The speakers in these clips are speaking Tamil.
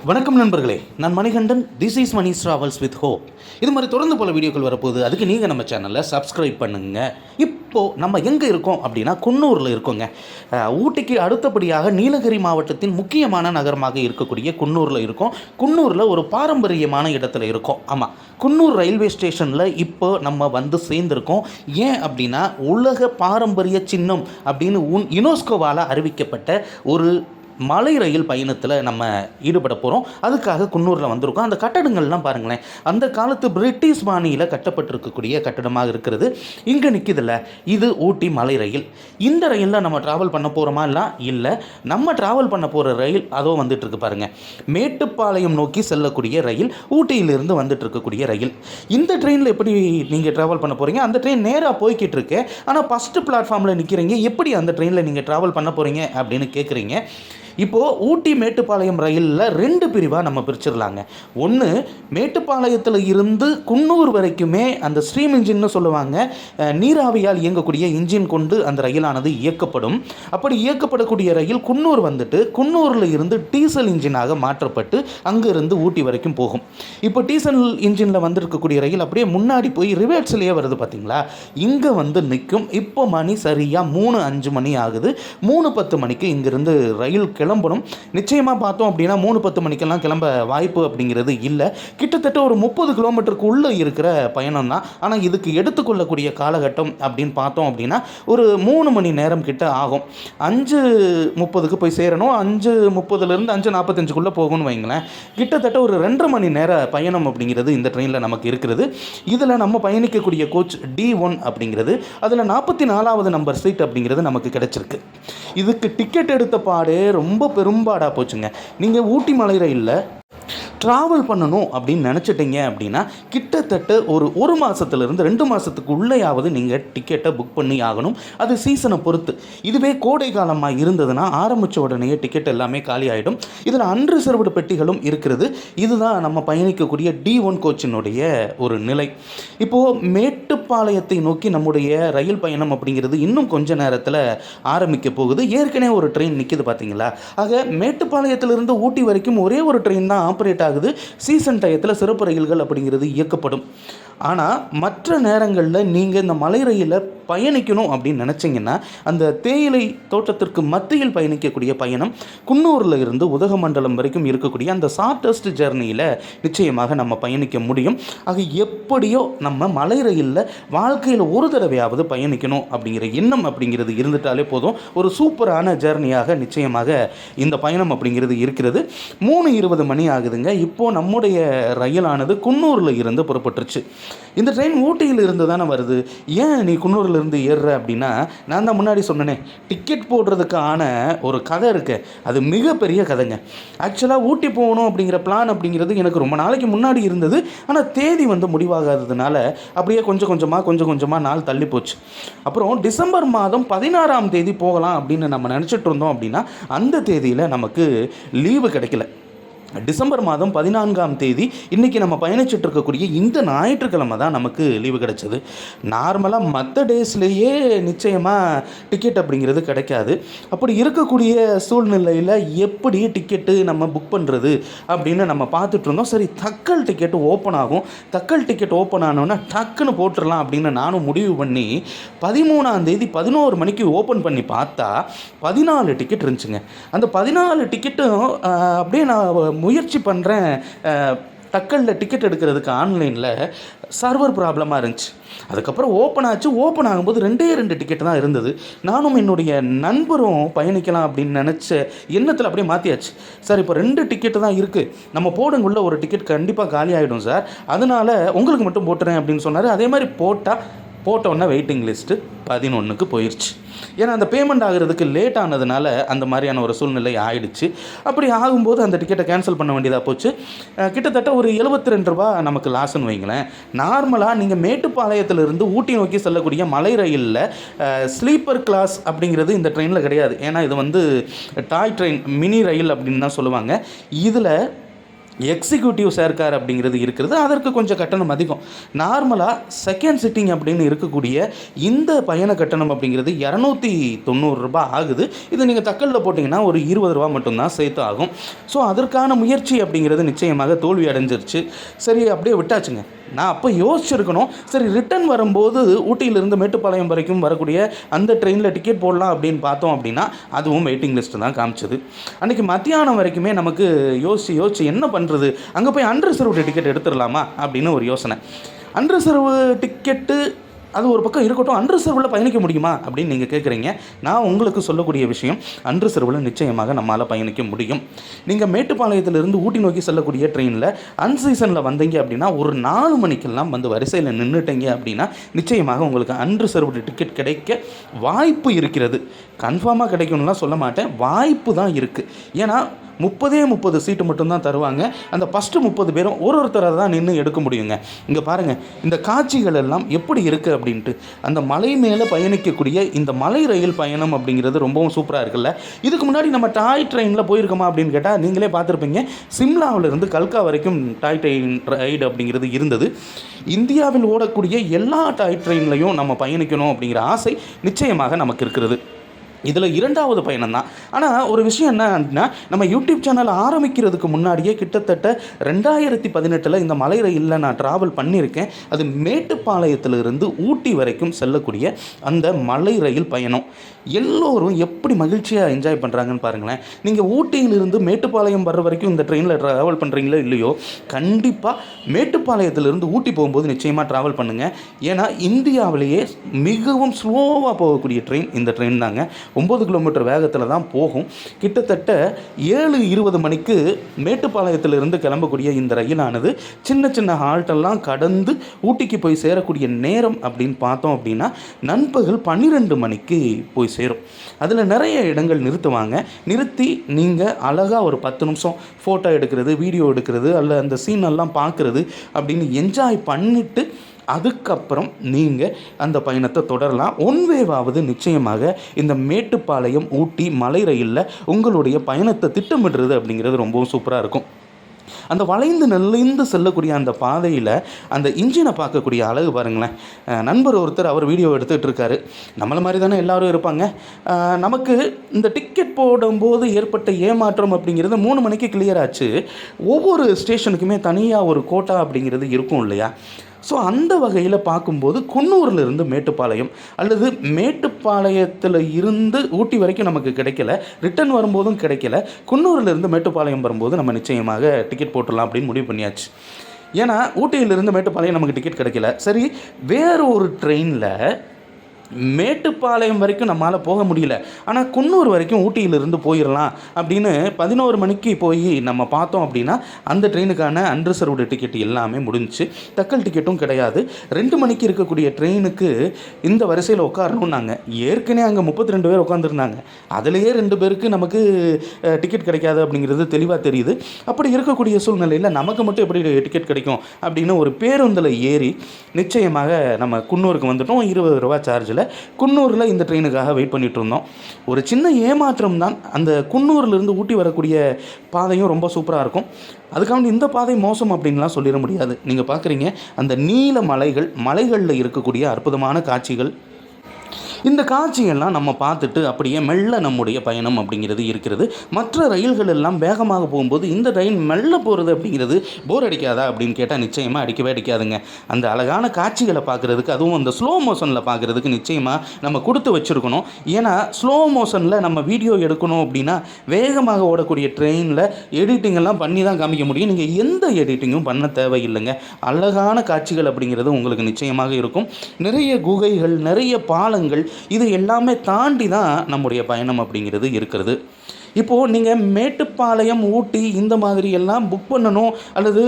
வணக்கம் நண்பர்களே, நான் Manikandan. This is Mani travels with hope. இது மாதிரி தொடர்ந்து போல வீடியோக்கள் வரப்போகுது. அதுக்கு நீங்கள் நம்ம சேனலில் சப்ஸ்கிரைப் பண்ணுங்கள். இப்போது நம்ம எங்கே இருக்கோம் அப்படின்னா குன்னூரில் இருக்கோங்க. ஊட்டிக்கு அடுத்தபடியாக நீலகிரி மாவட்டத்தின் முக்கியமான நகரமாக இருக்கக்கூடிய குன்னூரில் இருக்கோம். குன்னூரில் ஒரு பாரம்பரியமான இடத்துல இருக்கோம். ஆமாம், குன்னூர் ரயில்வே ஸ்டேஷனில் இப்போ நம்ம வந்து சேர்ந்துருக்கோம். ஏன் அப்படின்னா உலக பாரம்பரிய சின்னம் அப்படின்னு யுனெஸ்கோவால் அறிவிக்கப்பட்ட ஒரு மலை ரயில் பயணத்தில் நம்ம ஈடுபட போகிறோம். அதுக்காக குன்னூரில் வந்திருக்கோம். அந்த கட்டடங்கள்லாம் பாருங்களேன், அந்த காலத்து பிரிட்டிஷ் பாணியில் கட்டப்பட்டிருக்கக்கூடிய கட்டடமாக இருக்கிறது. இங்கே நிற்கிதில்ல, இது ஊட்டி மலை ரயில். இந்த ரயிலில் நம்ம ட்ராவல் பண்ண போகிறோமா இல்லை, நம்ம ட்ராவல் பண்ண போகிற ரயில் அதோ வந்துட்டுருக்கு பாருங்கள். மேட்டுப்பாளையம் நோக்கி செல்லக்கூடிய ரயில், ஊட்டியிலிருந்து வந்துட்டு இருக்கக்கூடிய ரயில். இந்த ட்ரெயினில் எப்படி நீங்கள் ட்ராவல் பண்ண போகிறீங்க? அந்த ட்ரெயின் நேராக போய்கிட்டு இருக்கு. ஆனால் ஃபஸ்ட்டு பிளாட்ஃபார்மில் நிற்கிறீங்க. எப்படி அந்த ட்ரெயினில் நீங்கள் ட்ராவல் பண்ண போகிறீங்க அப்படின்னு கேட்குறீங்க. இப்போது ஊட்டி மேட்டுப்பாளையம் ரயிலில் 2 பிரிவாக நம்ம பிரிச்சிடலாங்க. ஒன்று, மேட்டுப்பாளையத்தில் இருந்து குன்னூர் வரைக்குமே அந்த ஸ்ட்ரீம் இன்ஜின்னு சொல்லுவாங்க, நீராவியால் இயங்கக்கூடிய இன்ஜின் கொண்டு அந்த ரயிலானது இயக்கப்படும். அப்படி இயக்கப்படக்கூடிய ரயில் குன்னூர் வந்துட்டு குன்னூரில் இருந்து டீசல் இன்ஜினாக மாற்றப்பட்டு அங்கேருந்து ஊட்டி வரைக்கும் போகும். இப்போ டீசல் இன்ஜினில் வந்திருக்கக்கூடிய ரயில் அப்படியே முன்னாடி போய் ரிவர்ஸ்லேயே வருது பார்த்தீங்களா, இங்கே வந்து நிற்கும். இப்போ மணி சரியாக 3:05 மணி ஆகுது. 3:10 மணிக்கு இங்கேருந்து ரயில் கிளம்பணும். நிச்சயமாக பார்த்தோம் அப்படின்னா 3:10 மணிக்கெல்லாம் கிளம்ப வாய்ப்பு அப்படிங்கிறது இல்லை. கிட்டத்தட்ட ஒரு 30 கிலோமீட்டருக்குள்ளே இருக்கிற பயணம் தான். ஆனால் இதுக்கு எடுத்துக்கொள்ளக்கூடிய காலகட்டம் அப்படின்னு பார்த்தோம் அப்படின்னா ஒரு 3 மணி நேரம் கிட்ட ஆகும். 5:30க்கு போய் சேரணும். 5:30லேருந்து 5:45க்குள்ளே போகணும்னு வைங்களேன். கிட்டத்தட்ட ஒரு 2.5 மணி நேர பயணம் அப்படிங்கிறது இந்த ட்ரெயினில் நமக்கு இருக்கிறது. இதில் நம்ம பயணிக்கக்கூடிய கோச் D1 அப்படிங்கிறது, அதில் 44வது நம்பர் சீட் அப்படிங்கிறது நமக்கு கிடைச்சிருக்கு. இதுக்கு டிக்கெட் எடுத்த பாடே ரொம்ப பெரும்பாடாக போச்சுங்க. நீங்கள் ஊட்டி மலை ரயிலில் ட்ராவல் பண்ணணும் அப்படின்னு நினச்சிட்டிங்க அப்படின்னா கிட்டத்தட்ட ஒரு மாதத்துலேருந்து 2 மாதத்துக்கு உள்ளேயாவது நீங்கள் டிக்கெட்டை புக் பண்ணி ஆகணும். அது சீசனை பொறுத்து. இதுவே கோடை காலமாக இருந்ததுன்னா ஆரம்பித்த உடனே டிக்கெட் எல்லாமே காலி ஆகிடும். இதில் அன்ரிசர்வ்டு பெட்டிகளும் இருக்கிறது. இதுதான் நம்ம பயணிக்கக்கூடிய D1 கோச்சினுடைய ஒரு நிலை. இப்போது மேட்டுப்பாளையத்தை நோக்கி நம்முடைய ரயில் பயணம் அப்படிங்கிறது இன்னும் கொஞ்ச நேரத்தில் ஆரம்பிக்க போகுது. ஏற்கனவே ஒரு ட்ரெயின் நிற்கிது பார்த்தீங்களா. ஆக மேட்டுப்பாளையத்திலிருந்து ஊட்டி வரைக்கும் ஒரே ஒரு ட்ரெயின் தான் ஆப்ரேட் ஆகுது. சீசன் டயத்தில் சிறப்பு ரயில்கள் அப்படிங்கிறது இயக்கப்படும். ஆனால் மற்ற நேரங்களில் நீங்கள் இந்த மலை ரயிலில் பயணிக்கணும் அப்படின்னு நினச்சிங்கன்னா அந்த தேயிலை தோட்டத்திற்கு மத்தியில் பயணிக்கக்கூடிய பயணம் குன்னூரில் இருந்து உதகமண்டலம் வரைக்கும் இருக்கக்கூடிய அந்த ஷார்ட்டஸ்ட் ஜர்னியில் நிச்சயமாக நம்ம பயணிக்க முடியும். ஆக எப்படியோ நம்ம மலை ரயிலில் வாழ்க்கையில் ஒரு தடவையாவது பயணிக்கணும் அப்படிங்கிற எண்ணம் அப்படிங்கிறது இருந்துட்டாலே போதும். ஒரு சூப்பரான ஜர்னியாக நிச்சயமாக இந்த பயணம் அப்படிங்கிறது இருக்கிறது. 3:20 மணி ஆகுதுங்க. இப்போது நம்முடைய ரயிலானது குன்னூரில் இருந்து புறப்பட்டுருச்சு. இந்த ட்ரெயின் ஊட்டியில் இருந்து தானே வருது. ஏன் நீ குன்னூரில் இருந்து ஏறுற அப்படின்னா, நான் தான் முன்னாடி சொன்னேனே, டிக்கெட் போடுறதுக்கான ஒரு கதை இருக்கு. அது மிகப்பெரிய கதைங்க. ஆக்சுவலாக ஊட்டி போகணும் அப்படிங்கிற பிளான் அப்படிங்கிறது எனக்கு ரொம்ப நாளைக்கு முன்னாடி இருந்தது. ஆனால் தேதி வந்து முடிவாகாததுனால அப்படியே கொஞ்சம் கொஞ்சமாக நாள் தள்ளி போச்சு. அப்புறம் டிசம்பர் மாதம் 16ஆம் தேதி போகலாம் அப்படின்னு நம்ம நினச்சிட்டு இருந்தோம். அப்படின்னா அந்த தேதியில் நமக்கு லீவு கிடைக்கல. டிசம்பர் மாதம் 14ஆம் தேதி இன்றைக்கி நம்ம பயணிச்சுட்டு இருக்கக்கூடிய இந்த ஞாயிற்றுக்கிழமை தான் நமக்கு லீவு கிடைச்சது. நார்மலாக மற்ற டேஸ்லேயே நிச்சயமாக டிக்கெட் அப்படிங்கிறது கிடைக்காது. அப்படி இருக்கக்கூடிய சூழ்நிலையில் எப்படி டிக்கெட்டு நம்ம புக் பண்ணுறது அப்படின்னு நம்ம பார்த்துட்டு இருந்தோம். சரி, தக்கல் டிக்கெட்டு ஓப்பன் ஆகும். தக்கல் டிக்கெட் ஓப்பன் ஆனோன்னா டக்குன்னு போட்டுடலாம் அப்படின்னு நானும் முடிவு பண்ணி 13ஆம் தேதி 11 மணிக்கு ஓப்பன் பண்ணி பார்த்தா 14 டிக்கெட் இருந்துச்சுங்க. அந்த 14 டிக்கெட்டும் அப்படியே நான் முயற்சி பண்ணுறேன் தக்கலில் டிக்கெட் எடுக்கிறதுக்கு ஆன்லைனில் சர்வர் ப்ராப்ளமாக இருந்துச்சு. அதுக்கப்புறம் ஓப்பன் ஆச்சு. ஓப்பன் ஆகும்போது 2 டிக்கெட் தான் இருந்தது. நானும் என்னுடைய நண்பரும் பயணிக்கலாம் அப்படின்னு நினச்ச எண்ணத்தில் அப்படியே மாற்றியாச்சு. சார், இப்போ 2 டிக்கெட்டு தான் இருக்குது, நம்ம போடுங்குள்ள ஒரு டிக்கெட் கண்டிப்பாக காலி ஆகிடும் சார், அதனால் உங்களுக்கு மட்டும் போட்டுறேன் அப்படின்னு சொன்னார். அதே மாதிரி போட்டோன்னா வெயிட்டிங் லிஸ்ட்டு 11க்கு போயிடுச்சு. ஏன்னா அந்த பேமெண்ட் ஆகிறதுக்கு லேட் ஆனதுனால அந்த மாதிரியான ஒரு சூழ்நிலை ஆயிடுச்சு. அப்படி ஆகும்போது அந்த டிக்கெட்டை கேன்சல் பண்ண வேண்டியதாக போச்சு. கிட்டத்தட்ட ஒரு 72 ரூபா நமக்கு லாஸ்ன்னு வைங்களேன். நார்மலாக நீங்கள் மேட்டுப்பாளையத்திலிருந்து ஊட்டி நோக்கி செல்லக்கூடிய மலை ரயிலில் ஸ்லீப்பர் கிளாஸ் அப்படிங்கிறது இந்த ட்ரெயினில் கிடையாது. ஏன்னா இது வந்து டாய் ட்ரெயின், மினி ரயில் அப்படின்னு தான் சொல்லுவாங்க. இதில் எக்ஸிக்யூட்டிவ் ஷேர் கார் அப்படிங்கிறது இருக்கிறது. அதற்கு கொஞ்சம் கட்டணம் அதிகம். நார்மலாக செகண்ட் சிட்டிங் அப்படின்னு இருக்கக்கூடிய இந்த பயண கட்டணம் அப்படிங்கிறது ரூ. 290 ஆகுது. இது நீங்கள் தக்கலில் போட்டிங்கன்னா ஒரு ரூ. 20 மட்டும்தான் சேர்த்து ஆகும். ஸோ அதற்கான முயற்சி அப்படிங்கிறது நிச்சயமாக தோல்வி அடைஞ்சிருச்சு. சரி, அப்படியே விட்டாச்சுங்க. நான் அப்போ யோசிச்சிருக்கணும், சரி ரிட்டன் வரும்போது ஊட்டியிலிருந்து மேட்டுப்பாளையம் வரைக்கும் வரக்கூடிய அந்த ட்ரெயினில் டிக்கெட் போடலாம் அப்படின்னு பார்த்தோம் அப்படின்னா அதுவும் வெயிட்டிங் லிஸ்ட்டு தான் காமிச்சது. அன்றைக்கி மத்தியானம் வரைக்குமே நமக்கு யோசிச்சு என்ன பண்ணுறது, அங்கே போய் அன்ரிசர்வ்டு டிக்கெட் எடுத்துடலாமா அப்படின்னு ஒரு யோசனை. அன்ரிசர்வ்டு டிக்கெட்டு அது ஒரு பக்கம் இருக்கட்டும், அன்ரிசர்வில் பயணிக்க முடியுமா அப்படின்னு நீங்கள் கேட்குறீங்க. நான் உங்களுக்கு சொல்லக்கூடிய விஷயம், அன்ரிசர்வில் நிச்சயமாக நம்மளால் பயணிக்க முடியும். நீங்கள் மேட்டுப்பாளையத்திலிருந்து ஊட்டி நோக்கி செல்லக்கூடிய ட்ரெயினில் அன்சீசனில் வந்தீங்க அப்படின்னா ஒரு 4 மணிக்கெல்லாம் வந்து வரிசையில் நின்றுட்டீங்க அப்படின்னா நிச்சயமாக உங்களுக்கு அன்ரிசர்வ்டு டிக்கெட் கிடைக்க வாய்ப்பு இருக்கிறது. கன்ஃபார்மாக கிடைக்கணும்லாம் சொல்ல மாட்டேன், வாய்ப்பு தான் இருக்குது. ஏன்னா 30 சீட்டு மட்டும்தான் தருவாங்க. அந்த ஃபஸ்ட்டு 30 பேரும் ஒருத்தராக தான் நின்று எடுக்க முடியுங்க. இங்கே பாருங்கள், இந்த காட்சிகள் எல்லாம் எப்படி இருக்குது அப்படின்ட்டு. அந்த மலை மேலே பயணிக்கக்கூடிய இந்த மலை ரயில் பயணம் அப்படிங்கிறது ரொம்பவும் சூப்பராக இருக்குல்ல. இதுக்கு முன்னாடி நம்ம டாய் ட்ரெயினில் போயிருக்கோமா அப்படின்னு கேட்டால் நீங்களே பார்த்துருப்பீங்க. சிம்லாவிலிருந்து கல்கா வரைக்கும் டாய் ட்ரெயின் ரைடு அப்படிங்கிறது இருந்தது. இந்தியாவில் ஓடக்கூடிய எல்லா டாய் ட்ரெயின்லையும் நம்ம பயணிக்கணும் அப்படிங்கிற ஆசை நிச்சயமாக நமக்கு இருக்கிறது. இதில் 2வது பயணம் தான். ஆனால் ஒரு விஷயம் என்ன அப்படின்னா, நம்ம யூடியூப் சேனல் ஆரம்பிக்கிறதுக்கு முன்னாடியே கிட்டத்தட்ட 2018 இந்த மலை ரயிலில் நான் ட்ராவல் பண்ணியிருக்கேன். அது மேட்டுப்பாளையத்திலிருந்து ஊட்டி வரைக்கும் செல்லக்கூடிய அந்த மலை ரயில் பயணம். எல்லோரும் எப்படி மகிழ்ச்சியாக என்ஜாய் பண்ணுறாங்கன்னு பாருங்களேன். நீங்கள் ஊட்டியிலிருந்து மேட்டுப்பாளையம் வர்ற வரைக்கும் இந்த ட்ரெயினில் ட்ராவல் பண்ணுறீங்களோ இல்லையோ, கண்டிப்பாக மேட்டுப்பாளையத்திலிருந்து ஊட்டி போகும்போது நிச்சயமாக ட்ராவல் பண்ணுங்கள். ஏன்னா இந்தியாவிலேயே மிகவும் ஸ்லோவாக போகக்கூடிய ட்ரெயின் இந்த ட்ரெயின் தாங்க. 9 கிலோமீட்டர் வேகத்தில் தான் போகும். கிட்டத்தட்ட 7:20 மணிக்கு மேட்டுப்பாளையத்திலிருந்து கிளம்பக்கூடிய இந்த ரயிலானது சின்ன சின்ன ஹால்ட்டெல்லாம் கடந்து ஊட்டிக்கு போய் சேரக்கூடிய நேரம் அப்படின்னு பார்த்தோம் அப்படின்னா நண்பகல் 12 மணிக்கு போய் சேரும். அதில் நிறைய இடங்கள் நிறுத்துவாங்க. நிறுத்தி நீங்கள் அழகாக ஒரு 10 நிமிஷம் ஃபோட்டோ எடுக்கிறது, வீடியோ எடுக்கிறது, அல்ல அந்த சீனெல்லாம் பார்க்குறது அப்படின்னு என்ஜாய் பண்ணிவிட்டு அதுக்கப்புறம் நீங்கள் அந்த பயணத்தை தொடரலாம். ஒன்வேவாவது நிச்சயமாக இந்த மேட்டுப்பாளையம் ஊட்டி மலை ரயிலில் உங்களுடைய பயணத்தை திட்டமிடுறது அப்படிங்கிறது ரொம்பவும் சூப்பராக இருக்கும். அந்த வளைந்து நெளிந்து செல்லக்கூடிய அந்த பாதையில் அந்த இன்ஜினை பார்க்கக்கூடிய அழகு பாருங்களேன். நண்பர் ஒருத்தர் அவர் வீடியோ எடுத்துகிட்டு இருக்காரு. நம்மளை மாதிரி தானே எல்லோரும் இருப்பாங்க. நமக்கு இந்த டிக்கெட் போடும்போது ஏற்பட்ட ஏமாற்றம் அப்படிங்கிறது 3 மணிக்கு கிளியர் ஆச்சு. ஒவ்வொரு ஸ்டேஷனுக்குமே தனியாக ஒரு கோட்டா அப்படிங்கிறது இருக்கும் இல்லையா? ஸோ அந்த வகையில் பார்க்கும்போது குன்னூரிலிருந்து மேட்டுப்பாளையம் அல்லது மேட்டுப்பாளையத்தில் இருந்து ஊட்டி வரைக்கும் நமக்கு கிடைக்கல, ரிட்டன் வரும்போதும் கிடைக்கல, குன்னூரிலிருந்து மேட்டுப்பாளையம் வரும்போது நம்ம நிச்சயமாக டிக்கெட் போட்டுடலாம் அப்படின்னு முடிவு பண்ணியாச்சு. ஏன்னா ஊட்டியிலிருந்து மேட்டுப்பாளையம் நமக்கு டிக்கெட் கிடைக்கல. சரி, வேறு ஒரு ட்ரெயினில் மேட்டுப்பாளையம் வரைக்கும் நம்மளால் போக முடியல, ஆனால் குன்னூர் வரைக்கும் ஊட்டியிலிருந்து போயிடலாம் அப்படின்னு 11 மணிக்கு போய் நம்ம பார்த்தோம் அப்படின்னா அந்த ட்ரெயினுக்கான அன்ரிசர்வ்டு டிக்கெட் எல்லாமே முடிஞ்சிச்சு. தக்கல் டிக்கெட்டும் கிடையாது. 2 மணிக்கு இருக்கக்கூடிய ட்ரெயினுக்கு இந்த வரிசையில் உட்காரணும். நாங்கள் ஏற்கனவே அங்கே 32 பேர் உட்காந்துருந்தாங்க. அதிலேயே 2 பேருக்கு நமக்கு டிக்கெட் கிடைக்காது அப்படிங்கிறது தெளிவாக தெரியுது. அப்படி இருக்கக்கூடிய சூழ்நிலையில் நமக்கு மட்டும் எப்படி டிக்கெட் கிடைக்கும் அப்படின்னு ஒரு பேருந்தில் ஏறி நிச்சயமாக நம்ம குன்னூருக்கு வந்துட்டோம். ₹20 சார்ஜில் குன்னூரில் இந்த ட்ரெயினுக்காக வெயிட் பண்ணிட்டு இருந்தோம். ஒரு சின்ன ஏமாற்றம் தான். அந்த குன்னூர்லேருந்து ஊட்டி வரக்கூடிய பாதையும் ரொம்ப சூப்பராக இருக்கும். அதுக்காக இந்த பாதை மோசம் அப்படின்லாம் சொல்லிட முடியாது. நீங்கள் பார்க்குறீங்க அந்த நீல மலைகளில் இருக்கக்கூடிய அற்புதமான காட்சிகள். இந்த காட்சியெல்லாம் நம்ம பார்த்துட்டு அப்படியே மெல்ல நம்முடைய பயணம் அப்படிங்கிறது இருக்கிறது. மற்ற ரயில்கள் எல்லாம் வேகமாக போகும்போது இந்த ரயில் மெல்ல போகிறது அப்படிங்கிறது போர் அடிக்காதா அப்படின்னு கேட்டால் நிச்சயமாக அடிக்கவே அடிக்காதுங்க. அந்த அழகான காட்சிகளை பார்க்குறதுக்கு, அதுவும் அந்த ஸ்லோ மோஷனில் பார்க்குறதுக்கு நிச்சயமாக நம்ம கொடுத்து வச்சுருக்கணும். ஏன்னா ஸ்லோ மோஷனில் நம்ம வீடியோ எடுக்கணும் அப்படின்னா வேகமாக ஓடக்கூடிய ட்ரெயினில் எடிட்டிங் எல்லாம் பண்ணி தான் காமிக்க முடியும். நீங்கள் எந்த எடிட்டிங்கும் பண்ண தேவையில்லைங்க. அழகான காட்சிகள் அப்படிங்கிறது உங்களுக்கு நிச்சயமாக இருக்கும். நிறைய குகைகள், நிறைய பாலங்கள், இது எல்லாமே தாண்டி தான் நம்முடைய பயணம் அப்படிங்கிறது இருக்கிறது. இப்போது நீங்கள் மேட்டுப்பாளையம், ஊட்டி இந்த மாதிரி எல்லாம் புக் பண்ணணும் அல்லது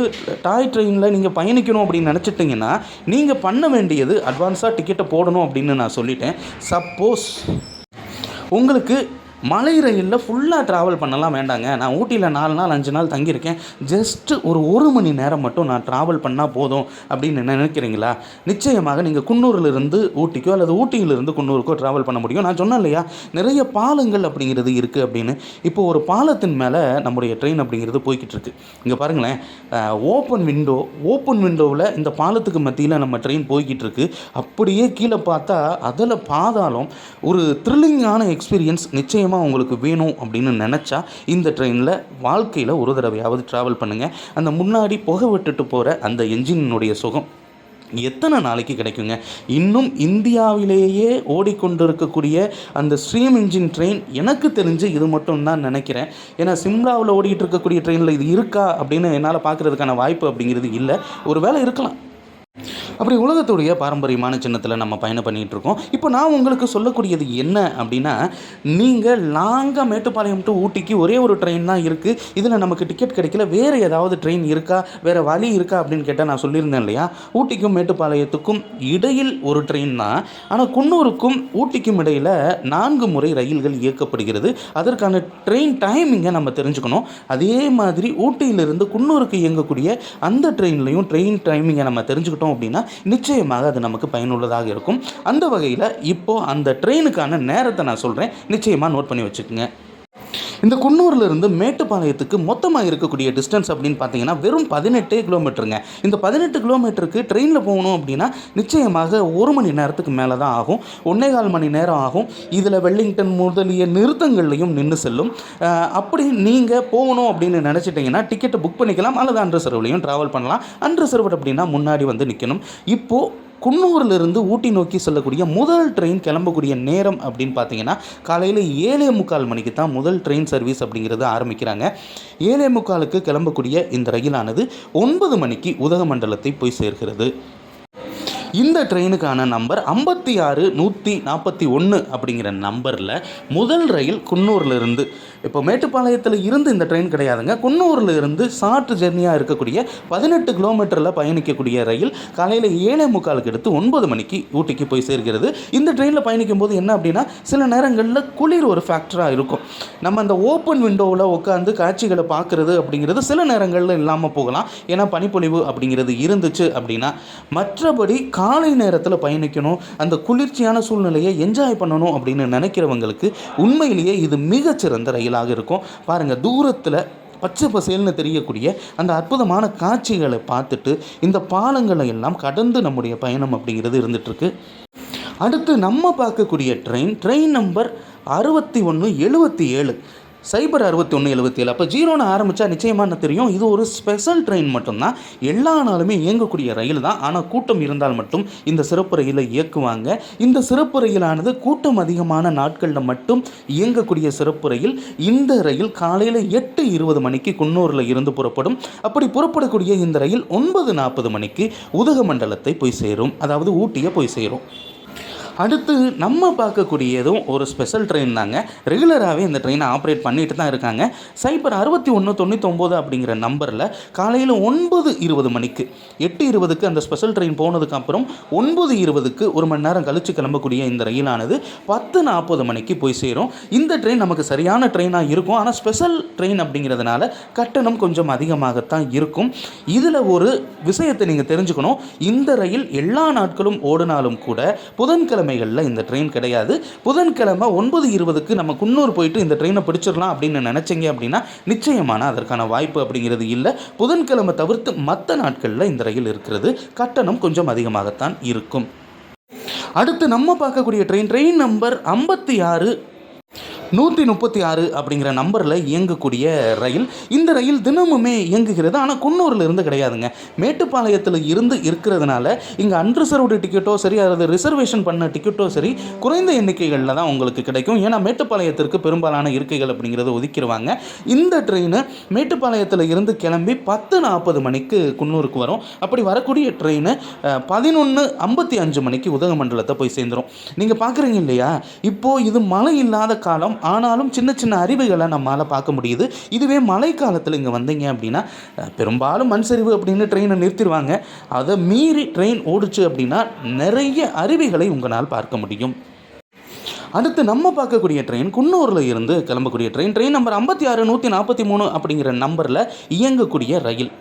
டாய் ட்ரெயினில் நீங்கள் பயணிக்கணும் அப்படின்னு நினச்சிட்டிங்கன்னா நீங்கள் பண்ண வேண்டியது அட்வான்ஸாக டிக்கெட்டை போடணும் அப்படின்னு நான் சொல்லிட்டேன். சப்போஸ் உங்களுக்கு மலை ரயிலில் ஃபுல்லாக ட்ராவல் பண்ணலாம் வேண்டாங்க, நான் ஊட்டியில் 4 நாள் 5 நாள் தங்கியிருக்கேன், ஜஸ்ட்டு ஒரு மணி நேரம் மட்டும் நான் ட்ராவல் பண்ணால் போதும் அப்படின்னு நினைக்கிறீங்களா? நிச்சயமாக நீங்கள் குன்னூரிலிருந்து ஊட்டிக்கோ அல்லது ஊட்டியிலிருந்து குன்னூருக்கோ ட்ராவல் பண்ண முடியும். நான் சொன்னேன் இல்லையா, நிறைய பாலங்கள் அப்படிங்கிறது இருக்குது அப்படின்னு. இப்போது ஒரு பாலத்தின் மேலே நம்முடைய ட்ரெயின் அப்படிங்கிறது போய்கிட்டு இருக்கு. இங்கே பாருங்களேன், ஓப்பன் விண்டோவில் இந்த பாலத்துக்கு மத்தியில் நம்ம ட்ரெயின் போய்கிட்டு இருக்கு. அப்படியே கீழே பார்த்தா அதில் பாதாளம். ஒரு த்ரில்லிங்கான எக்ஸ்பீரியன்ஸ் நிச்சயமாக உங்களுக்கு வேணும் அப்படின்னு நினச்சா இந்த ட்ரெயினில் வாழ்க்கையில் ஒரு தடவையாவது ட்ராவல் பண்ணுங்கள். அந்த முன்னாடி புகை விட்டுட்டு போகிற அந்த என்ஜினுடைய சுகம் எத்தனை நாளைக்கு கிடைக்குங்க? இன்னும் இந்தியாவிலேயே ஓடிக்கொண்டிருக்கக்கூடிய அந்த ஸ்ட்ரீம் இன்ஜின் ட்ரெயின் எனக்கு தெரிஞ்சு இது மட்டும் தான் நினைக்கிறேன். ஏன்னா சிம்லாவில் ஓடிக்கிட்டு இருக்கக்கூடிய ட்ரெயினில் இது இருக்கா அப்படின்னு என்னால் பார்க்குறதுக்கான வாய்ப்பு அப்படிங்கிறது இல்லை. ஒரு வேளை இருக்கலாம். அப்படி உலகத்துடைய பாரம்பரியமான சின்னத்தில் நம்ம பயணம் பண்ணிகிட்டு இருக்கோம். இப்போ நான் உங்களுக்கு சொல்லக்கூடியது என்ன அப்படின்னா, நீங்கள் லாங்காக மேட்டுப்பாளையம் டு ஊட்டிக்கு ஒரே ஒரு ட்ரெயின் தான் இருக்குது, இதில் நமக்கு டிக்கெட் கிடைக்கல, வேறு ஏதாவது ட்ரெயின் இருக்கா, வேறு வழி இருக்கா அப்படின்னு கேட்டால் நான் சொல்லியிருந்தேன் இல்லையா, ஊட்டிக்கும் மேட்டுப்பாளையத்துக்கும் இடையில் ஒரு ட்ரெயின் தான். ஆனால் குன்னூருக்கும் ஊட்டிக்கும் இடையில் 4 முறை ரயில்கள் இயக்கப்படுகிறது. அதற்கான ட்ரெயின் டைமிங்கை நம்ம தெரிஞ்சுக்கணும். அதே மாதிரி ஊட்டியிலிருந்து குன்னூருக்கு இயங்கக்கூடிய அந்த ட்ரெயின்லையும் ட்ரெயின் டைமிங்கை நம்ம தெரிஞ்சுக்கிட்டோம் அப்படின்னா நிச்சயமாக அது நமக்கு பயனுள்ளதாக இருக்கும். அந்த வகையில் இப்போது அந்த ட்ரெயினுக்கான நேரத்தை நான் சொல்கிறேன், நிச்சயமாக நோட் பண்ணி வச்சுக்கோங்க. இந்த குன்னூர்லேருந்து மேட்டுப்பாளையத்துக்கு மொத்தமாக இருக்கக்கூடிய டிஸ்டன்ஸ் அப்படின்னு பார்த்தீங்கன்னா வெறும் 18 கிலோமீட்டருங்க. இந்த 18 கிலோமீட்டருக்கு ட்ரெயினில் போகணும் அப்படின்னா நிச்சயமாக 1 மணி நேரத்துக்கு மேலே தான் ஆகும், 1.25 மணி நேரம் ஆகும். இதில் வெல்லிங்டன் முதலிய நிறுத்தங்கள்லையும் நின்று செல்லும். அப்படி நீங்கள் போகணும் அப்படின்னு நினச்சிட்டிங்கன்னா டிக்கெட்டை புக் பண்ணிக்கலாம், அல்லது அன்ரிசர்வ்லையும் ட்ராவல் பண்ணலாம். அன்ரிசர்வ்டு அப்படின்னா முன்னாடி வந்து நிற்கணும். இப்போது குன்னூரிலிருந்து ஊட்டி நோக்கி செல்லக்கூடிய முதல் ட்ரெயின் கிளம்பக்கூடிய நேரம் அப்படின்னு பார்த்தீங்கன்னா காலையில் 7:45 மணிக்கு தான் முதல் ட்ரெயின் சர்வீஸ் அப்படிங்கிறது ஆரம்பிக்கிறாங்க. 7:45க்கு கிளம்பக்கூடிய இந்த ரயிலானது 9 மணிக்கு உதகமண்டலத்தை போய் சேர்கிறது. இந்த ட்ரெயினுக்கான நம்பர் 56141 அப்படிங்கிற நம்பரில் முதல் ரயில் குன்னூரிலிருந்து, இப்போ மேட்டுப்பாளையத்தில் இருந்து இந்த ட்ரெயின் கிடையாதுங்க, குன்னூரில் இருந்து ஷார்ட் ஜெர்னியாக இருக்கக்கூடிய 18 கிலோமீட்டரில் பயணிக்கக்கூடிய ரயில் காலையில் 7:45க்கு எடுத்து 9 மணிக்கு ஊட்டிக்கு போய் சேர்கிறது. இந்த ட்ரெயினில் பயணிக்கும் போது என்ன அப்படின்னா சில நேரங்களில் குளிர் ஒரு ஃபேக்டராக இருக்கும். நம்ம அந்த ஓப்பன் விண்டோவில் உட்காந்து காட்சிகளை பார்க்குறது அப்படிங்கிறது சில நேரங்களில் இல்லாமல் போகலாம், ஏன்னா பனிப்பொழிவு அப்படிங்கிறது இருந்துச்சு அப்படின்னா. மற்றபடி காலை நேரத்தில் பயணிக்கணும், அந்த குளிர்ச்சியான சூழ்நிலையை என்ஜாய் பண்ணணும் அப்படின்னு நினைக்கிறவங்களுக்கு உண்மையிலேயே இது மிகச்சிறந்த ரயிலாக இருக்கும். பாருங்கள், தூரத்தில் பச்சை பசேல்னு தெரியக்கூடிய அந்த அற்புதமான காட்சிகளை பார்த்துட்டு இந்த பாலங்களை எல்லாம் கடந்து நம்முடைய பயணம் அப்படிங்கிறது இருந்துகிட்ருக்கு. அடுத்து நம்ம பார்க்கக்கூடிய ட்ரெயின் நம்பர் 6177 சைபர் 6177. அப்போ 0ன்னு ஆரம்பித்தா நிச்சயமாக என்ன தெரியும், இது ஒரு ஸ்பெஷல் ட்ரெயின் மட்டும்தான், எல்லா நாளுமே இயங்கக்கூடிய ரயில் தான். ஆனால் கூட்டம் இருந்தால் மட்டும் இந்த சிறப்பு ரயிலை இயக்குவாங்க. இந்த சிறப்பு ரயிலானது கூட்டம் அதிகமான நாட்களில் மட்டும் இயங்கக்கூடிய சிறப்பு ரயில். இந்த ரயில் காலையில் 8:20 மணிக்கு குன்னூரில் இருந்து புறப்படும். அப்படி புறப்படக்கூடிய இந்த ரயில் 9:40 மணிக்கு உதகமண்டலத்தை போய் சேரும், அதாவது ஊட்டியை போய் சேரும். அடுத்து நம்ம பார்க்கக்கூடியதும் ஒரு ஸ்பெஷல் ட்ரெயின் தாங்க. ரெகுலராகவே இந்த ட்ரெயினை ஆப்ரேட் பண்ணிட்டு தான் இருக்காங்க. சைபர் 6199 அப்படிங்கிற நம்பரில் காலையில் 9:20 மணிக்கு 8:20க்கு அந்த ஸ்பெஷல் ட்ரெயின் போனதுக்கப்புறம் 9:20க்கு 1 மணி நேரம் கழித்து கிளம்பக்கூடிய இந்த ரயிலானது 10:40 மணிக்கு போய் சேரும். இந்த ட்ரெயின் நமக்கு சரியான ட்ரெயினாக இருக்கும், ஆனால் ஸ்பெஷல் ட்ரெயின் அப்படிங்கிறதுனால கட்டணம் கொஞ்சம் அதிகமாகத்தான் இருக்கும். இதில் ஒரு விஷயத்தை நீங்கள் தெரிஞ்சுக்கணும், இந்த ரயில் எல்லா நாட்களும் ஓடினாலும் கூட புதன்கிழமைகளில் இந்த ட்ரெயின் கிடையாது. புதன்கிழமை 9:20க்கு நம்ம குன்னூர் போயிட்டு இந்த ட்ரெயினை பிடிச்சிடலாம் அப்படின்னு நினச்சிங்க அப்படின்னா நிச்சயமான அதற்கான வாய்ப்பு அப்படிங்கிறது இல்லை. புதன்கிழமை தவிர்த்து மற்ற நாட்களில் இந்த ரயில் இருக்கிறது, கட்டணம் கொஞ்சம் அதிகமாகத்தான் இருக்கும். அடுத்து நம்ம பார்க்கக்கூடிய ட்ரெயின் நம்பர் 56136 அப்படிங்கிற நம்பரில் இயங்கக்கூடிய ரயில். இந்த ரயில் தினமுமே இயங்குகிறது, ஆனால் குன்னூரில் இருந்து கிடையாதுங்க, மேட்டுப்பாளையத்தில் இருந்து இருக்கிறதுனால இங்கே அன்ரிசர்வ்டு டிக்கெட்டோ சரி, அதாவது ரிசர்வேஷன் பண்ண டிக்கெட்டோ சரி, குறைந்த எண்ணிக்கைகளில் தான் உங்களுக்கு கிடைக்கும். ஏன்னா மேட்டுப்பாளையத்திற்கு பெரும்பாலான இருக்கைகள் அப்படிங்கிறத ஒதுக்கிடுவாங்க. இந்த ட்ரெயின் மேட்டுப்பாளையத்தில் இருந்து கிளம்பி 10:40 மணிக்கு குன்னூருக்கு வரும். அப்படி வரக்கூடிய ட்ரெயின் 11:55 மணிக்கு உதகமண்டலத்தை போய் சேர்ந்துடும். நீங்கள் பார்க்குறீங்க இல்லையா, இப்போது இது மழை இல்லாத காலம், ஆனாலும் சின்ன சின்ன அருவிகளை நம்மளால் பார்க்க முடியுது. இதுவே மழை காலத்தில் இங்கே வந்தீங்க அப்படின்னா பெரும்பாலும் மண் சரிவு அப்படின்னு ட்ரெயினை நிறுத்திடுவாங்க. அதை மீறி ட்ரெயின் ஓடிச்சு அப்படின்னா நிறைய அருவிகளை உங்களால் பார்க்க முடியும். அடுத்து நம்ம பார்க்கக்கூடிய ட்ரெயின் குன்னூரில் இருந்து கிளம்பக்கூடிய ட்ரெயின் நம்பர் 56-143 அப்படிங்கிற நம்பரில் இயங்கக்கூடிய ரயில்.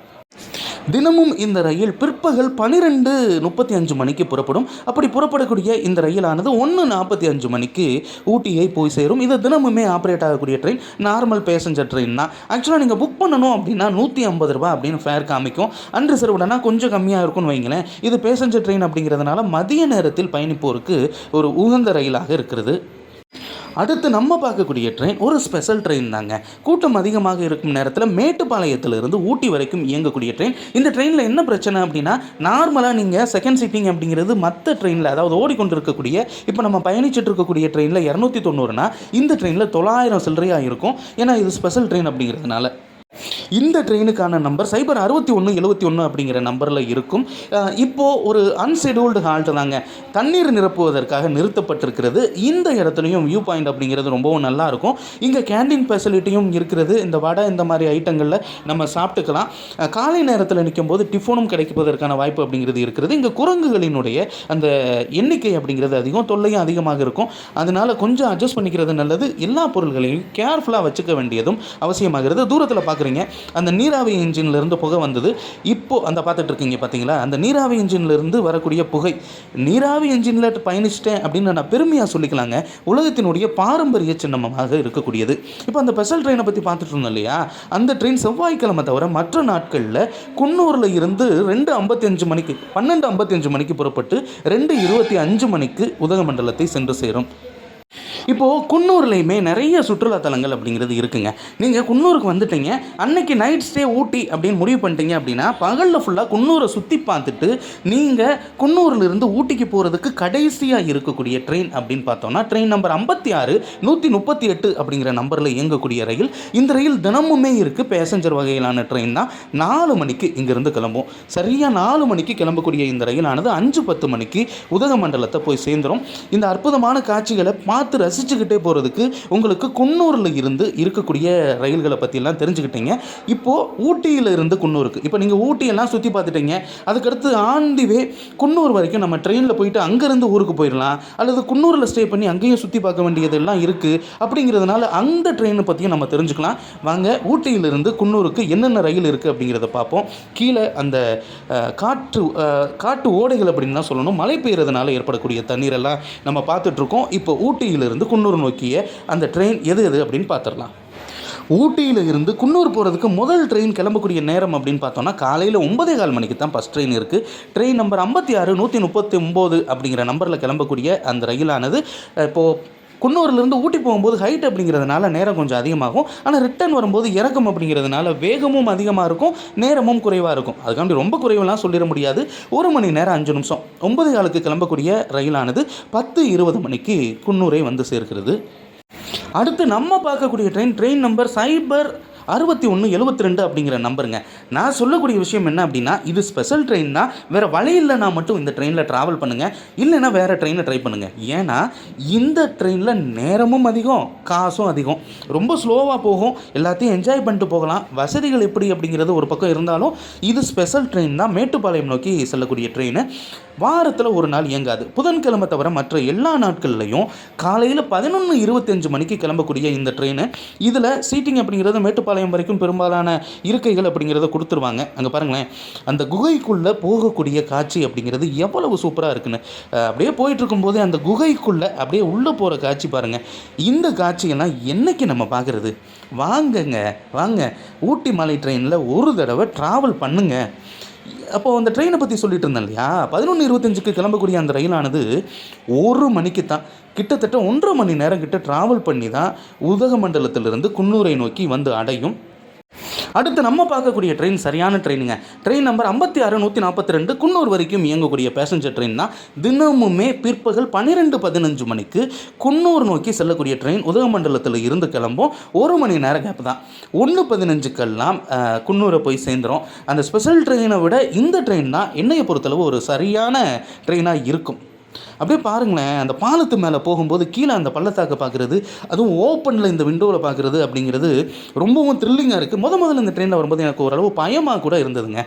தினமும் இந்த ரயில் பிற்பகல் 12:35 மணிக்கு புறப்படும். அப்படி புறப்படக்கூடிய இந்த ரயிலானது 1:45 மணிக்கு ஊட்டியை போய் சேரும். இது தினமுமே ஆப்ரேட் ஆகக்கூடிய ட்ரெயின், நார்மல் பேசஞ்சர் ட்ரெயின் தான். ஆக்சுவலாக நீங்கள் புக் பண்ணணும் அப்படின்னா 150 ரூபா அப்படின்னு ஃபேர் காமிக்கும். அன்ரிசர்வ்டுனா கொஞ்சம் கம்மியாக இருக்கும்னு வைங்களேன். இது பேசஞ்சர் ட்ரெயின் அப்படிங்கிறதுனால மதிய நேரத்தில் பயணிப்போருக்கு ஒரு உகந்த ரயிலாக இருக்கிறது. அடுத்து நம்ம பார்க்கக்கூடிய ட்ரெயின் ஒரு ஸ்பெஷல் ட்ரெயின் தாங்க. கூட்டம் அதிகமாக இருக்கும் நேரத்தில் மேட்டுப்பாளையத்திலிருந்து ஊட்டி வரைக்கும் இயங்கக்கூடிய ட்ரெயின். இந்த ட்ரெயினில் என்ன பிரச்சனை அப்படின்னா, நார்மலாக நீங்கள் செகண்ட் சீட்டிங் அப்படிங்கிறது மற்ற ட்ரெயினில், அதாவது ஓடிக்கொண்டு இருக்கக்கூடிய, இப்போ நம்ம பயணிச்சுட்டு இருக்கக்கூடிய ட்ரெயினில் 290னா இந்த ட்ரெயினில் 900 சில்லறையாக இருக்கும். ஏன்னா இது ஸ்பெஷல் ட்ரெயின் அப்படிங்கிறதுனால. இந்த ட்ரெயினுக்கான நம்பர் 06171 அப்படிங்கிற நம்பரில் இருக்கும். இப்போது ஒரு அன்ஷெடியூல்டு ஹால்ட் தாங்க, தண்ணீர் நிரப்புவதற்காக நிறுத்தப்பட்டிருக்கிறது. இந்த இடத்துலையும் வியூ பாயிண்ட் அப்படிங்கிறது ரொம்பவும் நல்லாயிருக்கும். இங்கே கேண்டீன் ஃபெசிலிட்டியும் இருக்கிறது. இந்த வடை இந்த மாதிரி ஐட்டங்களில் நம்ம சாப்பிட்டுக்கலாம். காலை நேரத்தில் நிற்கும் போது டிஃபனும் கிடைப்பதற்கான வாய்ப்பு அப்படிங்கிறது இருக்கிறது. இங்கே குரங்குகளினுடைய அந்த எண்ணிக்கை அப்படிங்கிறது அதிகம், தொல்லையும் அதிகமாக இருக்கும். அதனால் கொஞ்சம் அட்ஜஸ்ட் பண்ணிக்கிறது நல்லது. எல்லா பொருள்களையும் கேர்ஃபுல்லாக வச்சுக்க வேண்டியதும் அவசியமாகிறது. தூரத்தில் பார்க்குறீங்க அந்த நீராவி இன்ஜின்லேருந்து புகை வந்தது. இப்போது அந்த பார்த்துட்டு இருக்கீங்க பார்த்தீங்களா, அந்த நீராவி இன்ஜின்லேருந்து வரக்கூடிய புகை. நீராவி இன்ஜினில் பயணிச்சிட்டேன் அப்படின்னு நான் பெருமையாக சொல்லிக்கலாங்க. உலகத்தினுடைய பாரம்பரிய சின்னமாக இருக்கக்கூடியது. இப்போ அந்த ஸ்பெஷல் ட்ரெயினை பற்றி பார்த்துட்டு இருந்தோம் இல்லையா, அந்த ட்ரெயின் செவ்வாய்க்கிழமை தவிர மற்ற நாட்களில் குன்னூரில் இருந்து 2:55 மணிக்கு 12:55 மணிக்கு புறப்பட்டு 2:25 மணிக்கு உதகமண்டலத்தை சென்று சேரும். இப்போது குன்னூர்லேயுமே நிறைய சுற்றுலாத்தலங்கள் அப்படிங்கிறது இருக்குங்க. நீங்கள் குன்னூருக்கு வந்துட்டீங்க, அன்னைக்கு நைட் ஸ்டே ஊட்டி அப்படின்னு முடிவு பண்ணிட்டீங்க அப்படின்னா பகலில் ஃபுல்லாக குன்னூரை சுற்றி பார்த்துட்டு நீங்கள் குன்னூரிலிருந்து ஊட்டிக்கு போகிறதுக்கு கடைசியாக இருக்கக்கூடிய ட்ரெயின் அப்படின்னு பார்த்தோன்னா ட்ரெயின் நம்பர் 56-138 அப்படிங்கிற நம்பரில் இயங்கக்கூடிய ரயில். இந்த ரயில் தினமுமே இருக்குது. பேசஞ்சர் வகையிலான ட்ரெயின் தான். 4 மணிக்கு இங்கேருந்து கிளம்பும். சரியாக 4 மணிக்கு கிளம்பக்கூடிய இந்த ரயிலானது 5:10 மணிக்கு உதகமண்டலத்தை போய் சேர்ந்துடும். இந்த அற்புதமான காட்சிகளை பார்த்து ரசிச்சுக்கிட்டே போகிறதுக்கு உங்களுக்கு குன்னூரில் இருந்து இருக்கக்கூடிய ரயில்களை பற்றியெல்லாம் தெரிஞ்சுக்கிட்டீங்க. இப்போது ஊட்டியில் இருந்து குன்னூருக்கு, இப்போ நீங்கள் ஊட்டியெல்லாம் சுற்றி பார்த்துட்டீங்க. அதுக்கடுத்து ஆண்டிவே குன்னூர் வரைக்கும் நம்ம ட்ரெயினில் போயிட்டு அங்கேருந்து ஊருக்கு போயிடலாம், அல்லது குன்னூரில் ஸ்டே பண்ணி அங்கேயும் சுற்றி பார்க்க வேண்டியதெல்லாம் இருக்குது. அப்படிங்கிறதுனால அந்த ட்ரெயினை பற்றியும் நம்ம தெரிஞ்சுக்கலாம். வாங்க, ஊட்டியிலிருந்து குன்னூருக்கு என்னென்ன ரயில் இருக்குது அப்படிங்கிறத பார்ப்போம். கீழே அந்த காட்டு ஓடைகள் அப்படின்னு தான் சொல்லணும், மழை பெய்யறதுனால ஏற்படக்கூடிய தண்ணீரெல்லாம் நம்ம பார்த்துட்ருக்கோம். இப்போ ஊட்டியிலிருந்து குன்னூர் நோக்கிய அந்த ட்ரெயின் எது அப்படின்னு பார்த்துடலாம். ஊட்டியில் இருந்து குன்னூர் போகிறதுக்கு முதல் ட்ரெயின் கிளம்பக்கூடிய நேரம் அப்படின்னு பார்த்தோன்னா காலையில் 9:15 மணிக்கு தான் ஃபஸ்ட் ட்ரெயின் இருக்குது. ட்ரெயின் நம்பர் 56-139 அப்படிங்கிற நம்பரில் கிளம்பக்கூடிய அந்த ரயிலானது இப்போது குன்னூர்லேருந்து ஊட்டி போகும்போது ஹைட் அப்படிங்கிறதுனால நேரம் கொஞ்சம் அதிகமாகும். ஆனால் ரிட்டர்ன் வரும்போது இறக்கம் அப்படிங்கிறதுனால வேகமும் அதிகமாக இருக்கும், நேரமும் குறைவாக இருக்கும். அதுக்காண்டி ரொம்ப குறைவெல்லாம் சொல்லிட முடியாது. 1 மணி நேரம் 5 நிமிஷம் 9:15 கிளம்பக்கூடிய ரயிலானது 10:20 மணிக்கு குன்னூரை வந்து சேர்க்கிறது. அடுத்து நம்ம பார்க்கக்கூடிய ட்ரெயின் நம்பர் 06172 அப்படிங்கிற நம்பருங்க. நான் சொல்லக்கூடிய விஷயம் என்ன அப்படின்னா, இது ஸ்பெஷல் ட்ரெயின் தான். வேறு வழி இல்லைனா மட்டும் இந்த ட்ரெயினில் ட்ராவல் பண்ணுங்கள், இல்லைன்னா வேறு ட்ரெயினை ட்ரை பண்ணுங்கள். ஏன்னா இந்த ட்ரெயினில் நேரமும் அதிகம், காசும் அதிகம். ரொம்ப ஸ்லோவாக போகும், எல்லாத்தையும் என்ஜாய் பண்ணிட்டு போகலாம். வசதிகள் எப்படி அப்படிங்கிறது ஒரு பக்கம் இருந்தாலும் இது ஸ்பெஷல் ட்ரெயின் தான். மேட்டுப்பாளையம் நோக்கி செல்லக்கூடிய ட்ரெயின். வாரத்தில் ஒரு நாள் இயங்காது. புதன்கிழமை தவிர மற்ற எல்லா நாட்கள்லையும் காலையில் 11:25 மணிக்கு கிளம்பக்கூடிய இந்த ட்ரெயின். இதில் சீட்டிங் அப்படிங்கிறது மேட்டுப்பாளையம் வரைக்கும் பெரும்பாலான இருக்கைகள் அப்படிங்கிறத கொடுத்துருவாங்க. அங்கே பாருங்களேன், அந்த குகைக்குள்ளே போகக்கூடிய காட்சி அப்படிங்கிறது எவ்வளவு சூப்பராக இருக்குன்னு. அப்படியே போயிட்டுருக்கும்போதே அந்த குகைக்குள்ளே அப்படியே உள்ளே போகிற காட்சி பாருங்கள். இந்த காட்சியெல்லாம் என்றைக்கு நம்ம பார்க்குறது? வாங்க ஊட்டி மலை ட்ரெயினில் ஒரு தடவை ட்ராவல் பண்ணுங்கள். அப்போது அந்த ட்ரெயினை பற்றி சொல்லிட்டு இருந்தேன் இல்லையா, 11:25க்கு கிளம்பக்கூடிய அந்த ரயிலானது 1 மணிக்கு தான், கிட்டத்தட்ட 1.5 மணி நேரம் கிட்ட ட்ராவல் பண்ணி தான் உதகமண்டலத்திலிருந்து குன்னூரை நோக்கி வந்து அடையும். அடுத்து நம்ம பார்க்கக்கூடிய ட்ரெயின் சரியான ட்ரெயினுங்க. ட்ரெயின் நம்பர் 56-142 குன்னூர் வரைக்கும் இயங்கக்கூடிய பேசஞ்சர் ட்ரெயின் தான். தினமுமே பிற்பகல் 12:15 மணிக்கு குன்னூர் நோக்கி செல்லக்கூடிய ட்ரெயின். உதகமண்டலத்தில் இருந்து கிளம்பும். 1 மணி நேரம் கேப் தான். 1:15க்கெல்லாம் குன்னூரை போய் சேர்ந்துடும். அந்த ஸ்பெஷல் ட்ரெயினை விட இந்த ட்ரெயின் தான் என்னையை பொறுத்தளவு ஒரு சரியான ட்ரெயினாக இருக்கும். அப்படியே பாருங்களேன், அந்த பாலத்து மேலே போகும்போது கீழே அந்த பள்ளத்தாக்கை பார்க்குறது, அதுவும் ஓப்பனில் இந்த விண்டோவில் பார்க்குறது அப்படிங்கிறது ரொம்பவும் த்ரில்லிங்காக இருக்குது. முதல்ல இந்த ட்ரெயினில் வரும்போது எனக்கு ஓரளவு பயமாக கூட இருந்ததுங்க.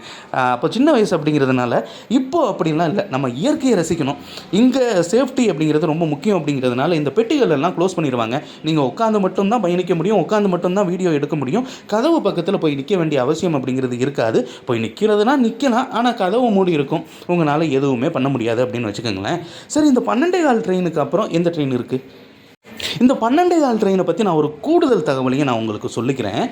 அப்போ சின்ன வயசு அப்படிங்கிறதுனால. இப்போ அப்படிலாம் இல்லை, நம்ம இயற்கையை ரசிக்கணும். இங்கே சேஃப்டி அப்படிங்கிறது ரொம்ப முக்கியம் அப்படிங்கிறதுனால இந்த பெட்டிகள் எல்லாம் க்ளோஸ் பண்ணிடுவாங்க. நீங்கள் உட்காந்து மட்டும்தான் பயணிக்க முடியும், உட்காந்து மட்டும்தான் வீடியோ எடுக்க முடியும். கதவு பக்கத்தில் போய் நிற்க வேண்டிய அவசியம் அப்படிங்கிறது இருக்காது. போய் நிற்கிறதுனா நிற்கலாம், ஆனால் கதவு மூடி இருக்கும், உங்களால் எதுவுமே பண்ண முடியாது அப்படின்னு வச்சுக்கோங்களேன். சரி, இந்த 12:15 ட்ரெயினுக்கு அப்புறம் எந்த ட்ரெயின் இருக்குது? இந்த 12:15 ட்ரெயினை பற்றி நான் ஒரு கூடுதல் தகவலையும் நான் உங்களுக்கு சொல்லிக்கிறேன்.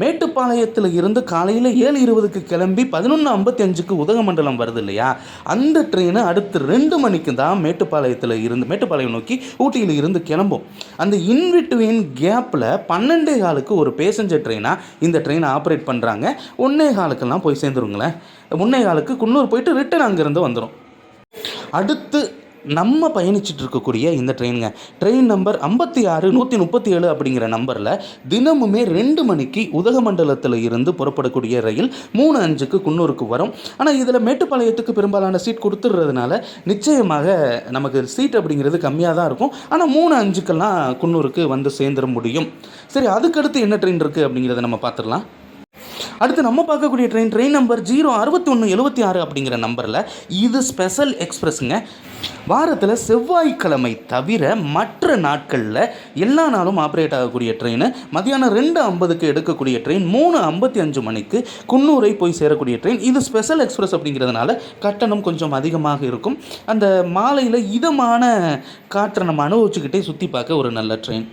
மேட்டுப்பாளையத்தில் இருந்து காலையில் 7:20க்கு கிளம்பி 11:55க்கு உதகமண்டலம் வருது இல்லையா, அந்த ட்ரெயின் அடுத்து 2 மணிக்கு தான் மேட்டுப்பாளையம் நோக்கி ஊட்டியில் இருந்து கிளம்பும். அந்த இன்பிட்வீன் கேப்பில் 12:15க்கு ஒரு பேசஞ்சர் ட்ரெயினாக இந்த ட்ரெயினை ஆப்ரேட் பண்ணுறாங்க. 1:15க்கெல்லாம் போய் சேர்ந்துருங்களேன். 1:15க்கு குன்னூர் போயிட்டு ரிட்டன் அங்கேருந்து வந்துடும். அடுத்து நம்ம பயணிச்சுட்டு இருக்கக்கூடிய இந்த ட்ரெயின் நம்பர் 56137 அப்படிங்கிற நம்பரில் தினமுமே 2 மணிக்கு உதகமண்டலத்தில் இருந்து புறப்படக்கூடிய ரயில் 3:05க்கு குன்னூருக்கு வரும். ஆனால் இதில் மேட்டுப்பாளையத்துக்கு பெரும்பாலான சீட் கொடுத்துடுறதுனால நிச்சயமாக நமக்கு சீட் அப்படிங்கிறது கம்மியாக தான் இருக்கும். ஆனால் 3:05க்கெல்லாம் குன்னூருக்கு வந்து சேர்ந்துட முடியும். சரி, அதுக்கடுத்து என்ன ட்ரெயின் இருக்குது அப்படிங்கிறத நம்ம பார்த்துடலாம். அடுத்து நம்ம பார்க்கக்கூடிய ட்ரெயின் நம்பர் 06176 அப்படிங்கிற நம்பரில் இது ஸ்பெஷல் எக்ஸ்பிரஸுங்க. வாரத்தில் செவ்வாய்க்கிழமை தவிர மற்ற நாட்களில் எல்லா நாளும் ஆப்ரேட் ஆகக்கூடிய ட்ரெயின். மதியானம் 2:50க்கு எடுக்கக்கூடிய ட்ரெயின், 3:55 மணிக்கு குன்னூரை போய் சேரக்கூடிய ட்ரெயின். இது ஸ்பெஷல் எக்ஸ்பிரஸ் அப்படிங்கிறதுனால கட்டணம் கொஞ்சம் அதிகமாக இருக்கும். அந்த மாலையில் இதமான காற்றை நம்ம அனுபவிச்சுக்கிட்டே சுற்றி பார்க்க ஒரு நல்ல ட்ரெயின்.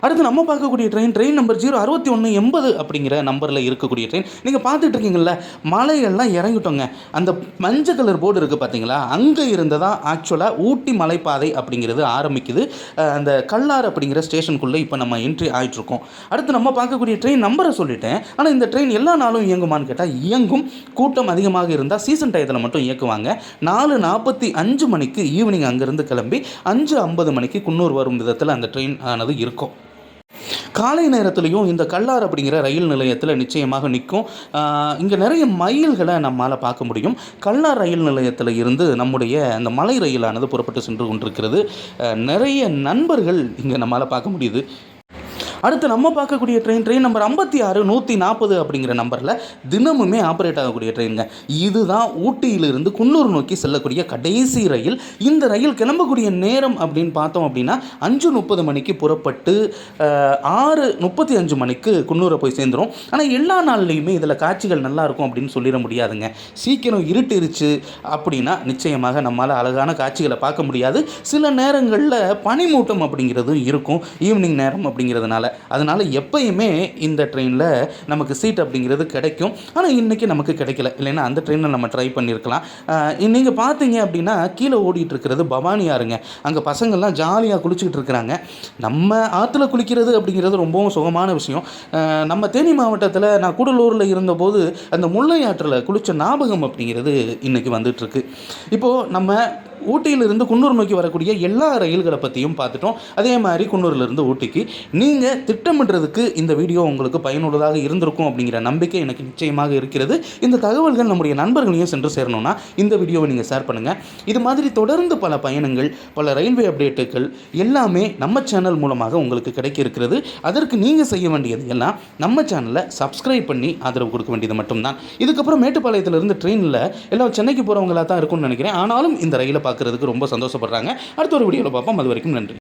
அடுத்து நம்ம பார்க்கக்கூடிய ட்ரெயின் நம்பர் 06180 அப்படிங்கிற நம்பரில் இருக்கக்கூடிய ட்ரெயின். நீங்கள் பார்த்துட்டு இருக்கீங்களா, மலையெல்லாம் இறங்கிட்டோங்க. அந்த மஞ்சள் கலர் போர்டு இருக்குது பார்த்தீங்களா, அங்கே இருந்ததான் ஆக்சுவலாக ஊட்டி மலைப்பாதை அப்படிங்கிறது ஆரம்பிக்குது. அந்த கல்லார் அப்படிங்கிற ஸ்டேஷனுக்குள்ளே இப்போ நம்ம என்ட்ரி ஆகிட்ருக்கோம். அடுத்து நம்ம பார்க்கக்கூடிய ட்ரெயின் நம்பரை சொல்லிட்டேன். ஆனால் இந்த ட்ரெயின் எல்லா நாளும் இயங்குமான்னு கேட்டால் இயங்கும். கூட்டம் அதிகமாக இருந்தால் சீசன் டயத்தில் மட்டும் இயக்குவாங்க. 4:45 மணிக்கு ஈவினிங் அங்கேருந்து கிளம்பி 5:50 மணிக்கு குன்னூர் வரும் விதத்தில் அந்த ட்ரெயின் ஆனது இருக்கும். காலை நேரத்துலையும் இந்த கல்லார் அப்படிங்கிற ரயில் நிலையத்தில் நிச்சயமாக நிற்கும். இங்கே நிறைய மயில்களை நம்மால் பார்க்க முடியும். கல்லார் ரயில் நிலையத்தில் இருந்து நம்முடைய அந்த மலை ரயிலானது புறப்பட்டு சென்று கொண்டிருக்கிறது. நிறைய நண்பர்கள் இங்கே நம்மால் பார்க்க முடியுது. அடுத்து நம்ம பார்க்கக்கூடிய ட்ரெயின் நம்பர் 56140 அப்படிங்கிற நம்பரில் தினமுமே ஆப்ரேட் ஆகக்கூடிய ட்ரெயினுங்க. இதுதான் ஊட்டியிலிருந்து குன்னூர் நோக்கி செல்லக்கூடிய கடைசி ரயில். இந்த ரயில் கிளம்பக்கூடிய நேரம் அப்படின்னு பார்த்தோம் அப்படின்னா 5:30 மணிக்கு புறப்பட்டு 6:35 மணிக்கு குன்னூரை போய் சேர்ந்துடும். ஆனால் எல்லா நாள்லேயுமே இதில் காட்சிகள் நல்லாயிருக்கும் அப்படின்னு சொல்லிட முடியாதுங்க. சீக்கிரம் இருட்டிருச்சு அப்படின்னா நிச்சயமாக நம்மளால் அழகான காட்சிகளை பார்க்க முடியாது. சில நேரங்களில் பனிமூட்டம் அப்படிங்கிறது இருக்கும் ஈவினிங் நேரம் அப்படிங்கிறதுனால. அதனால் எப்பயுமே இந்த ட்ரெயினில் நமக்கு சீட் அப்படிங்கிறது கிடைக்கும். ஆனால் இன்றைக்கி நமக்கு கிடைக்கல, இல்லைன்னா அந்த ட்ரெயினில் நம்ம ட்ரை பண்ணியிருக்கலாம். நீங்கள் பார்த்தீங்க அப்படின்னா கீழே ஓடிட்டு இருக்கிறது பவானி ஆறுங்க. அங்கே பசங்கள்லாம் ஜாலியாக குளிச்சுக்கிட்டு இருக்கிறாங்க. நம்ம ஆற்றுல குளிக்கிறது அப்படிங்கிறது ரொம்பவும் சுகமான விஷயம். நம்ம தேனி மாவட்டத்தில் நான் கூடலூரில் இருந்தபோது அந்த முல்லை ஆற்றில் குளித்த ஞாபகம் அப்படிங்கிறது இன்றைக்கி வந்துட்டுருக்கு. இப்போது நம்ம ஊட்டியிலிருந்து குன்னூர் நோக்கி வரக்கூடிய எல்லா ரயில்களை பற்றியும் பார்த்துட்டோம். அதே மாதிரி குன்னூரிலிருந்து ஊட்டிக்கு நீங்கள் திட்டமிடுறதுக்கு இந்த வீடியோ உங்களுக்கு பயனுள்ளதாக இருந்திருக்கும் அப்படிங்கிற நம்பிக்கை எனக்கு நிச்சயமாக இருக்கிறது. இந்த தகவல்கள் நம்முடைய நண்பர்களையும் சென்று சேரணும்னா இந்த வீடியோவை நீங்கள் ஷேர் பண்ணுங்கள். இது மாதிரி தொடர்ந்து பல பயணங்கள், பல ரயில்வே அப்டேட்டுகள் எல்லாமே நம்ம சேனல் மூலமாக உங்களுக்கு கிடைக்க இருக்கிறது. அதற்கு நீங்கள் செய்ய வேண்டியது எல்லாம் நம்ம சேனலை சப்ஸ்கிரைப் பண்ணி ஆதரவு கொடுக்க வேண்டியது மட்டும்தான். இதுக்கப்புறம் மேட்டுப்பாளையத்திலிருந்து ட்ரெயினில் எல்லாம் சென்னைக்கு போகிறவங்களாக தான் இருக்கும்னு நினைக்கிறேன். ஆனாலும் இந்த ரயிலை பார்க்குறதுக்கு ரொம்ப சந்தோஷப்படுறாங்க. அடுத்த ஒரு வீடியோவில் பார்ப்போம். அது வரைக்கும் நன்றி.